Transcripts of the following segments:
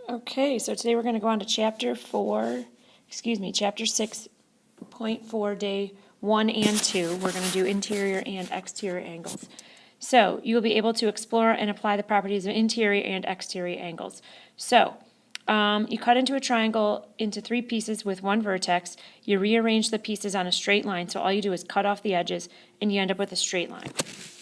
Okay, so today we're going to go on to chapter 6.4, day 1 and 2. We're going to do interior and exterior angles. So you will be able to explore and apply the properties of interior and exterior angles. So you cut into a triangle into 3 pieces with 1 vertex. You rearrange the pieces on a straight line, so all you do is cut off the edges and you end up with a straight line.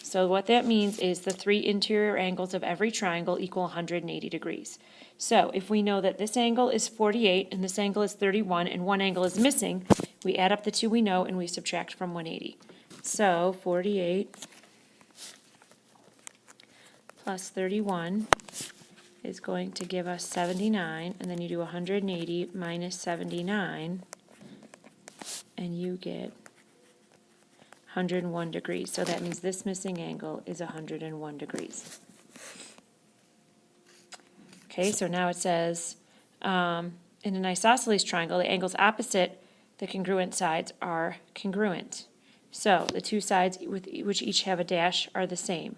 So what that means is the 3 interior angles of every triangle equal 180 degrees. So if we know that this angle is 48 and this angle is 31 and one angle is missing, we add up the 2 we know and we subtract from 180. So 48 plus 31 is going to give us 79, and then you do 180 minus 79, and you get 101 degrees. So that means this missing angle is 101 degrees. Okay, so now it says, in an isosceles triangle, the angles opposite the congruent sides are congruent. So the 2 sides which each have a dash are the same.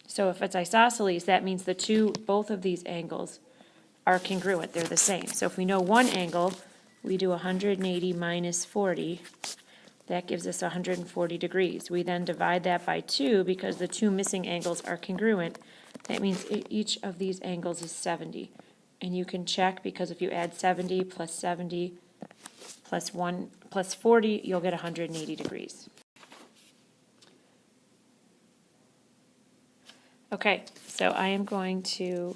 So if it's isosceles, that means both of these angles are congruent, they're the same. So if we know one angle, we do 180 minus 40, that gives us 140 degrees. We then divide that by 2 because the 2 missing angles are congruent. That means each of these angles is 70. And you can check, because if you add 70 plus 1 plus 40, you'll get 180 degrees. Okay, so I am going to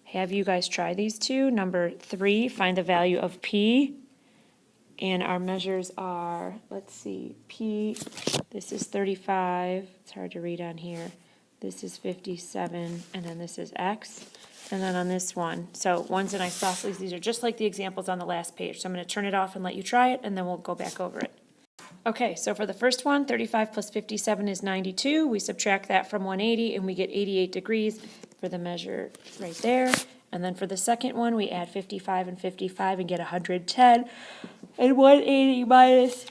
have you guys try these 2. Number 3, find the value of P. And our measures are, let's see, P, this is 35, it's hard to read on here. This is 57, and then this is X. And then on this one, so one's in isosceles, these are just like the examples on the last page. So I'm going to turn it off and let you try it, and then we'll go back over it. Okay, so for the first one, 35 plus 57 is 92. We subtract that from 180, and we get 88 degrees for the measure right there. And then for the second one, we add 55 and 55 and get 110. And 180 minus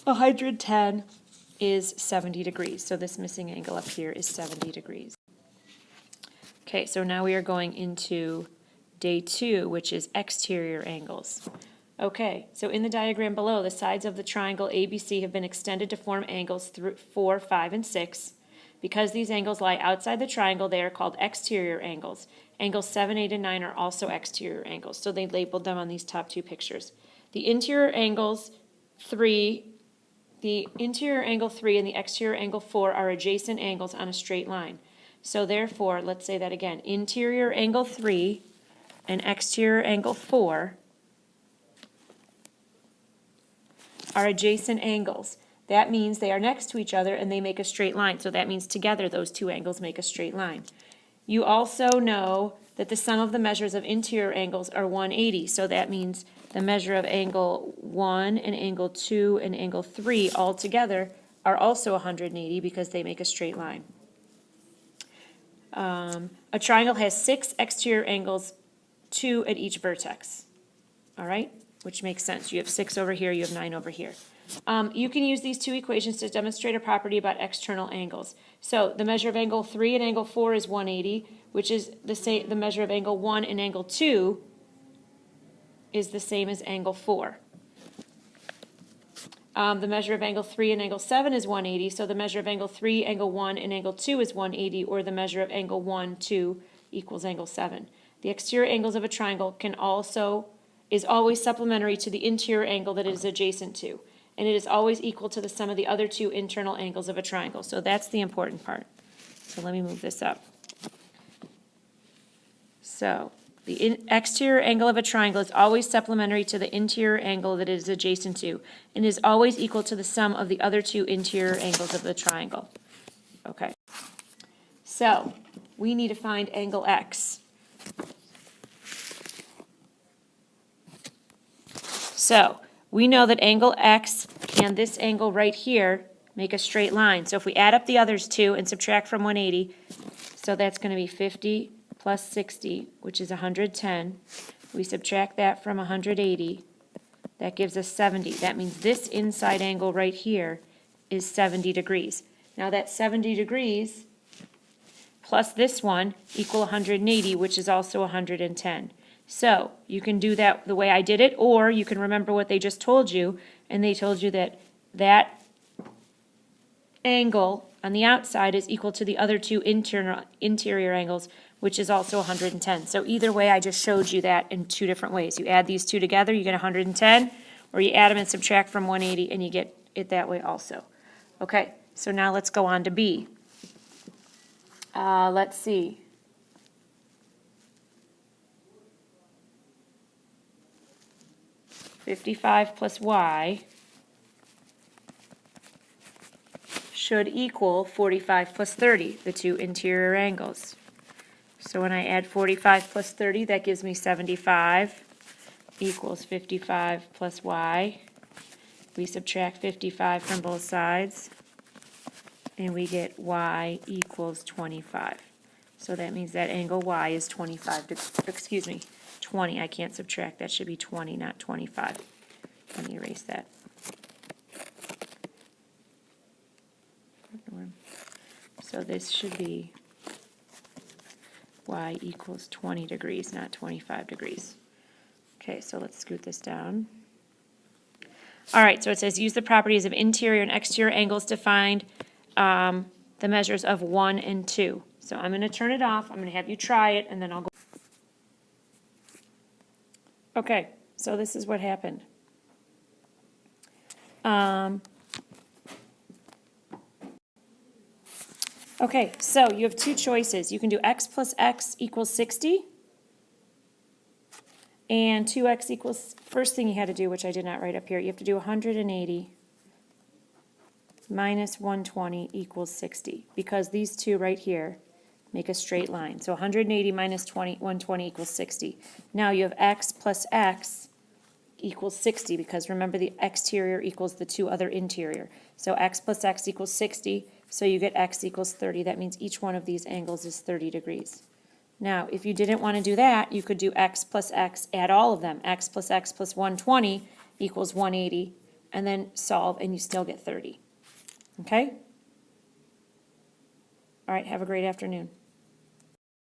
110 is 70 degrees. So this missing angle up here is 70 degrees. Okay, so now we are going into day 2, which is exterior angles. Okay, so in the diagram below, the sides of the triangle ABC have been extended to form angles 4, 5, and 6. Because these angles lie outside the triangle, they are called exterior angles. Angles 7, 8, and 9 are also exterior angles, so they labeled them on these top 2 pictures. The interior angle 3 and the exterior angle 4 are adjacent angles on a straight line. So therefore, let's say that again, interior angle 3 and exterior angle 4 are adjacent angles. That means they are next to each other and they make a straight line. So that means together those 2 angles make a straight line. You also know that the sum of the measures of interior angles are 180. So that means the measure of angle 1 and angle 2 and angle 3 all together are also 180 because they make a straight line. A triangle has 6 exterior angles, 2 at each vertex. All right? Which makes sense. You have 6 over here, you have 9 over here. You can use these 2 equations to demonstrate a property about external angles. So the measure of angle 3 and angle 4 is 180, which is the measure of angle 1 and angle 2 is the same as angle 4. The measure of angle 3 and angle 7 is 180, so the measure of angle 3, angle 1, and angle 2 is 180, or the measure of angle 1, 2 equals angle 7. The exterior angles of a triangle is always supplementary to the interior angle that it is adjacent to, and it is always equal to the sum of the other 2 internal angles of a triangle. So that's the important part. So let me move this up. So the exterior angle of a triangle is always supplementary to the interior angle that it is adjacent to, and is always equal to the sum of the other 2 interior angles of the triangle. Okay. So we need to find angle X. So we know that angle X and this angle right here make a straight line. So if we add up the others 2 and subtract from 180, so that's going to be 50 plus 60, which is 110. We subtract that from 180. That gives us 70. That means this inside angle right here is 70 degrees. Now that 70 degrees plus this one equal 180, which is also 110. So you can do that the way I did it, or you can remember what they just told you, and they told you that that angle on the outside is equal to the other two interior angles, which is also 110. So either way, I just showed you that in two different ways. You add these two together, you get 110, or you add them and subtract from 180, and you get it that way also. Okay, so now let's go on to B. Let's see. $55 plus Y should equal 45 plus 30, the two interior angles. So when I add 45 plus 30, that gives me 75 equals 55 plus Y. We subtract 55 from both sides, and we get Y equals 25. So that means that angle Y is 20. I can't subtract. That should be 20, not 25. Let me erase that. So this should be Y equals 20 degrees, not 25 degrees. Okay, so let's scoot this down. All right, so it says use the properties of interior and exterior angles to find the measures of 1 and 2. So I'm going to turn it off. I'm going to have you try it, and then I'll go. Okay, so this is what happened. Okay, so you have two choices. You can do x plus x equals 60, and 2x equals, first thing you had to do, which I did not write up here, you have to do 180 minus 120 equals 60, because these two right here make a straight line. So 180 minus 120 equals 60. Now you have x plus x equals 60, because remember the exterior equals the two other interior. So x plus x equals 60, so you get x equals 30. That means each one of these angles is 30 degrees. Now, if you didn't want to do that, you could do x plus x, add all of them. X plus 120 equals 180, and then solve, and you still get 30. Okay? All right, have a great afternoon.